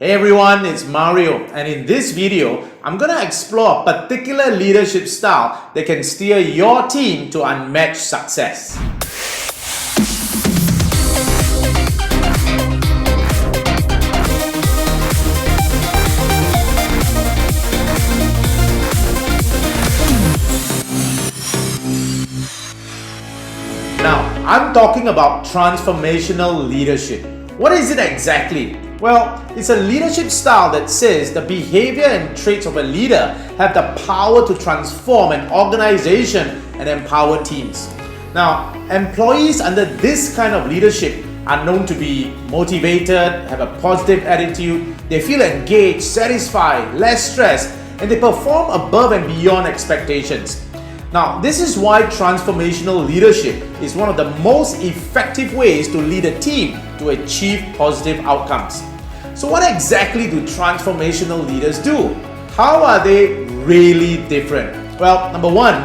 Hey everyone, it's Mario, and in this video, I'm gonna explore a particular leadership style that can steer your team to unmatched success. Now, I'm talking about transformational leadership. What is it exactly? Well, it's a leadership style that says the behavior and traits of a leader have the power to transform an organization and empower teams. Now, employees under this kind of leadership are known to be motivated, have a positive attitude, they feel engaged, satisfied, less stressed, and they perform above and beyond expectations. Now, this is why transformational leadership is one of the most effective ways to lead a team to achieve positive outcomes. So what exactly do transformational leaders do? How are they really different? Well, number one,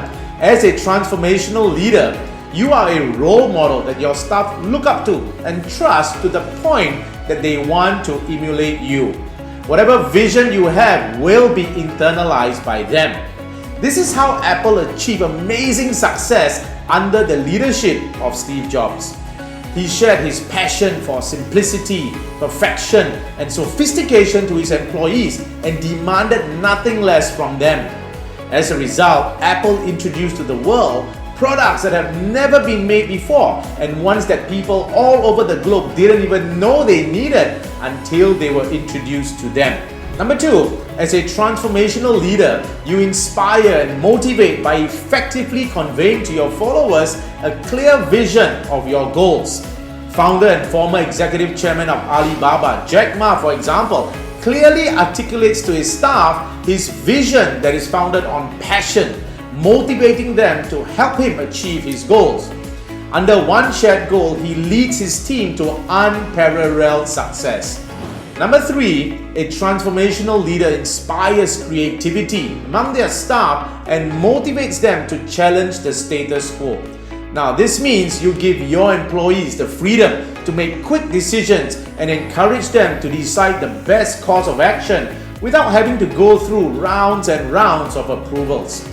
as a transformational leader, you are a role model that your staff look up to and trust to the point that they want to emulate you. Whatever vision you have will be internalized by them. This is how Apple achieved amazing success under the leadership of Steve Jobs. He shared his passion for simplicity, perfection, and sophistication to his employees and demanded nothing less from them. As a result, Apple introduced to the world products that have never been made before and ones that people all over the globe didn't even know they needed until they were introduced to them. Number two, as a transformational leader, you inspire and motivate by effectively conveying to your followers a clear vision of your goals. Founder and former executive chairman of Alibaba, Jack Ma, for example, clearly articulates to his staff his vision that is founded on passion, motivating them to help him achieve his goals. Under one shared goal, he leads his team to unparalleled success. Number three, a transformational leader inspires creativity among their staff and motivates them to challenge the status quo. Now, this means you give your employees the freedom to make quick decisions and encourage them to decide the best course of action without having to go through rounds and rounds of approvals.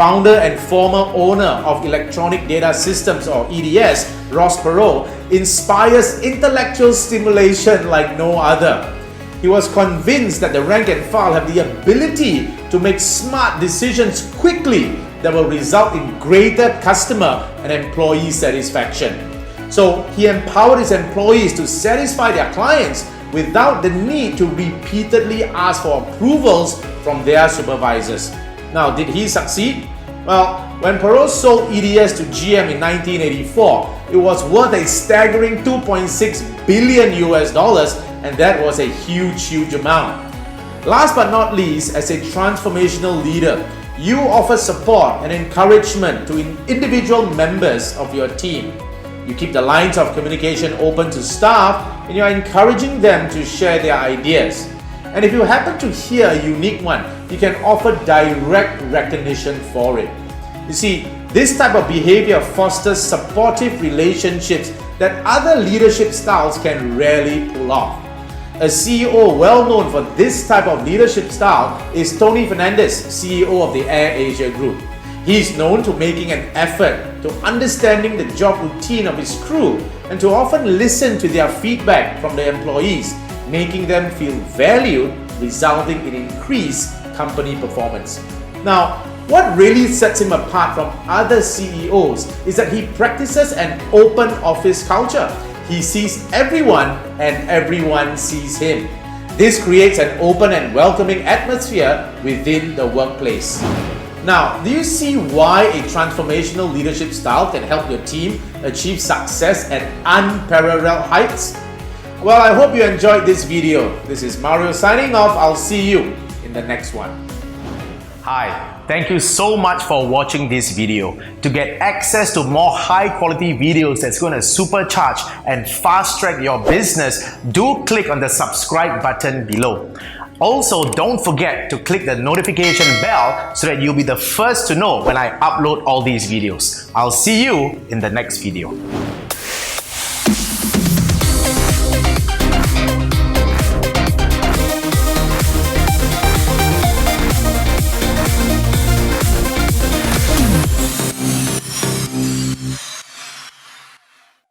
Founder and former owner of Electronic Data Systems or EDS, Ross Perot, inspires intellectual stimulation like no other. He was convinced that the rank and file have the ability to make smart decisions quickly that will result in greater customer and employee satisfaction. So he empowered his employees to satisfy their clients without the need to repeatedly ask for approvals from their supervisors. Now, did he succeed? Well, when Perot sold EDS to GM in 1984, it was worth a staggering $2.6 billion and that was a huge amount. Last but not least, as a transformational leader, you offer support and encouragement to individual members of your team. You keep the lines of communication open to staff and you are encouraging them to share their ideas. And if you happen to hear a unique one, you can offer direct recognition for it. You see, this type of behavior fosters supportive relationships that other leadership styles can rarely pull off. A CEO well known for this type of leadership style is Tony Fernandez, CEO of the AirAsia Group. He is known to making an effort to understanding the job routine of his crew and to often listen to their feedback from the employees, making them feel valued, resulting in increased company performance. Now, what really sets him apart from other CEOs is that he practices an open office culture. He sees everyone and everyone sees him. This creates an open and welcoming atmosphere within the workplace. Now, do you see why a transformational leadership style can help your team achieve success at unparalleled heights? Well, I hope you enjoyed this video. This is Mario signing off. I'll see you in the next one. Hi, thank you so much for watching this video. To get access to more high quality videos that's going to supercharge and fast track your business, do click on the subscribe button below. Also, don't forget to click the notification bell so that you'll be the first to know when I upload all these videos. I'll see you in the next video.